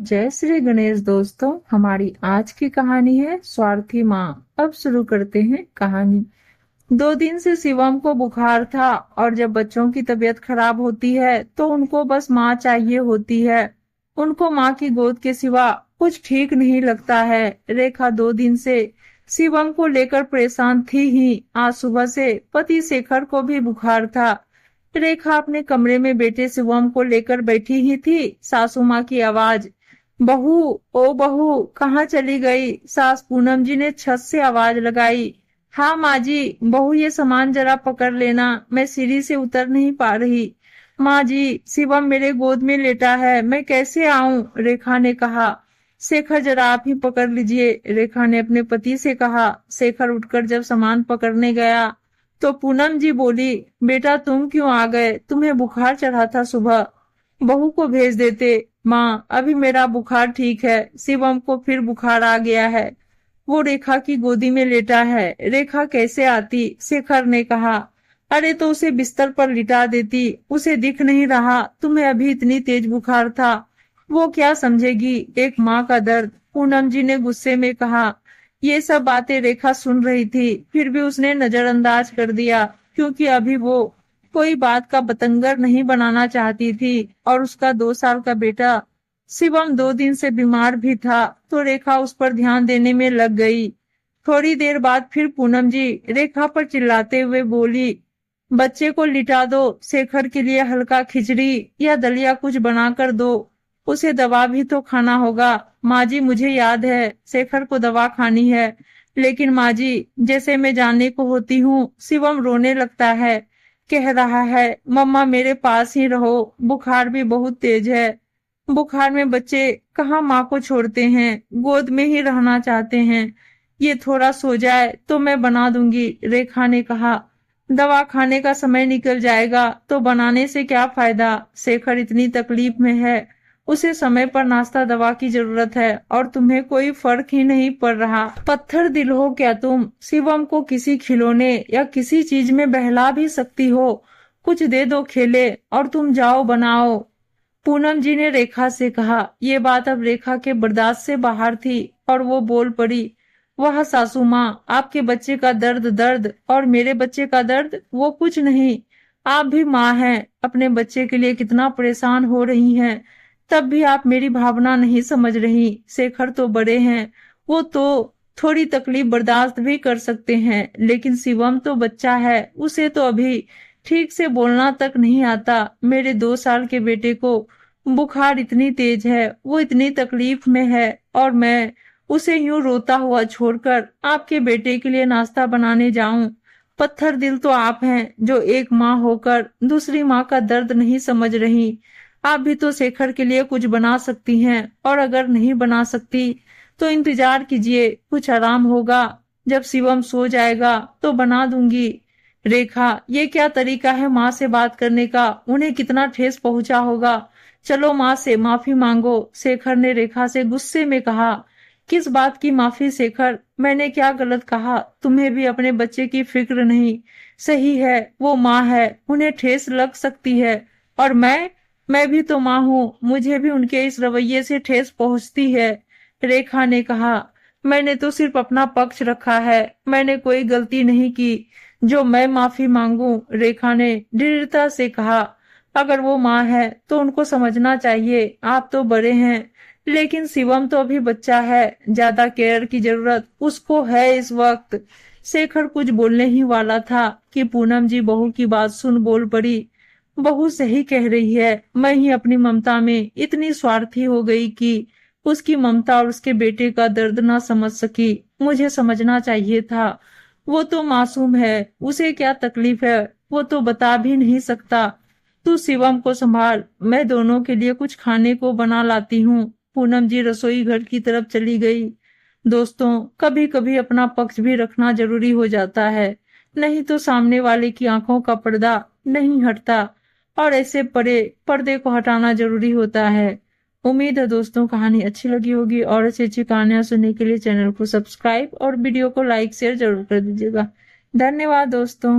जय श्री गणेश दोस्तों। हमारी आज की कहानी है स्वार्थी माँ। अब शुरू करते हैं कहानी। 2 दिन से शिवम को बुखार था और जब बच्चों की तबीयत खराब होती है तो उनको बस माँ चाहिए होती है। उनको माँ की गोद के सिवा कुछ ठीक नहीं लगता है। रेखा 2 दिन से शिवम को लेकर परेशान थी ही। आज सुबह से पति शेखर को भी बुखार था। रेखा अपने कमरे में बेटे शिवम को लेकर बैठी ही थी। सासू माँ की आवाज, बहू, ओ बहू, कहाँ चली गई? सास पूनम जी ने छत से आवाज लगाई। हाँ माँ जी। बहू ये सामान जरा पकड़ लेना, मैं सीढ़ी से उतर नहीं पा रही। माँ जी, शिवम मेरे गोद में लेटा है, मैं कैसे आऊं? रेखा ने कहा। शेखर जरा आप ही पकड़ लीजिए, रेखा ने अपने पति से कहा। शेखर उठकर जब सामान पकड़ने गया तो पूनम जी बोली, बेटा तुम क्यों आ गए? तुम्हें बुखार चढ़ा था सुबह, बहू को भेज देते। माँ, अभी मेरा बुखार ठीक है, शिवम को फिर बुखार आ गया है, वो रेखा की गोदी में लेटा है। रेखा कैसे आती? शेखर ने कहा। अरे तो उसे बिस्तर पर लिटा देती, उसे दिख नहीं रहा तुम्हें अभी इतनी तेज बुखार था? वो क्या समझेगी एक माँ का दर्द, पूनम जी ने गुस्से में कहा। ये सब बातें रेखा सुन रही थी, फिर भी उसने नजरअंदाज कर दिया, क्योंकि अभी वो कोई बात का बतंगर नहीं बनाना चाहती थी। और उसका 2 साल का बेटा शिवम 2 दिन से बीमार भी था, तो रेखा उस पर ध्यान देने में लग गई। थोड़ी देर बाद फिर पूनम जी रेखा पर चिल्लाते हुए बोली, बच्चे को लिटा दो, शेखर के लिए हल्का खिचड़ी या दलिया कुछ बना कर दो, उसे दवा भी तो खाना होगा। माँ जी, मुझे याद है शेखर को दवा खानी है, लेकिन माँ जी, जैसे मैं जानने को होती हूँ शिवम रोने लगता है, कह रहा है मम्मा मेरे पास ही रहो, बुखार भी बहुत तेज है। बुखार में बच्चे कहाँ माँ को छोड़ते हैं, गोद में ही रहना चाहते हैं। ये थोड़ा सो जाए तो मैं बना दूंगी, रेखा ने कहा। दवा खाने का समय निकल जाएगा तो बनाने से क्या फायदा? शेखर इतनी तकलीफ में है, उसे समय पर नाश्ता दवा की जरूरत है और तुम्हें कोई फर्क ही नहीं पड़ रहा। पत्थर दिल हो क्या तुम? शिवम को किसी खिलौने या किसी चीज में बहला भी सकती हो, कुछ दे दो खेले और तुम जाओ बनाओ, पूनम जी ने रेखा से कहा। ये बात अब रेखा के बर्दाश्त से बाहर थी और वो बोल पड़ी, वाह सासू माँ, आपके बच्चे का दर्द दर्द और मेरे बच्चे का दर्द वो कुछ नहीं। आप भी माँ हैं, अपने बच्चे के लिए कितना परेशान हो रही हैं, तब भी आप मेरी भावना नहीं समझ रही। शेखर तो बड़े हैं, वो तो थोड़ी तकलीफ बर्दाश्त भी कर सकते हैं, लेकिन शिवम तो बच्चा है, उसे तो अभी ठीक से बोलना तक नहीं आता। मेरे 2 साल के बेटे को बुखार इतनी तेज है, वो इतनी तकलीफ में है, और मैं उसे यूं रोता हुआ छोड़कर आपके बेटे के लिए नाश्ता बनाने जाऊं? पत्थर दिल तो आप हैं, जो एक माँ होकर दूसरी माँ का दर्द नहीं समझ रही। आप भी तो शेखर के लिए कुछ बना सकती हैं, और अगर नहीं बना सकती तो इंतजार कीजिए, कुछ आराम होगा, जब शिवम सो जाएगा तो बना दूंगी। रेखा, ये क्या तरीका है माँ से बात करने का? उन्हें कितना ठेस पहुंचा होगा। चलो माँ से माफी मांगो, शेखर ने रेखा से गुस्से में कहा। किस बात की माफी शेखर? मैंने क्या गलत कहा? तुम्हें भी अपने बच्चे की फिक्र नहीं? सही है, वो माँ है, उन्हें ठेस लग सकती है, और मैं भी तो माँ हूँ, मुझे भी उनके इस रवैये से ठेस पहुंचती है। रेखा ने कहा, मैंने तो सिर्फ अपना पक्ष रखा है, मैंने कोई गलती नहीं की जो मैं माफी मांगू, रेखा ने दृढ़ता से कहा। अगर वो माँ है तो उनको समझना चाहिए, आप तो बड़े हैं, लेकिन शिवम तो अभी बच्चा है, ज्यादा केयर की जरूरत उसको है इस वक्त। शेखर कुछ बोलने ही वाला था कि पूनम जी बहू की बात सुन बोल पड़ी। बहू सही कह रही है, मैं ही अपनी ममता में इतनी स्वार्थी हो गई कि उसकी ममता और उसके बेटे का दर्द ना समझ सकी। मुझे समझना चाहिए था, वो तो मासूम है, उसे क्या तकलीफ है वो तो बता भी नहीं सकता। तू शिवम को संभाल, मैं दोनों के लिए कुछ खाने को बना लाती हूँ। पूनम जी रसोई घर की तरफ चली गई। दोस्तों, कभी कभी अपना पक्ष भी रखना जरूरी हो जाता है, नहीं तो सामने वाले की आंखों का पर्दा नहीं हटता, और ऐसे पर्दे को हटाना जरूरी होता है। उम्मीद है दोस्तों कहानी अच्छी लगी होगी, और अच्छी अच्छी कहानियां सुनने के लिए चैनल को सब्सक्राइब और वीडियो को लाइक शेयर जरूर कर दीजिएगा। धन्यवाद दोस्तों।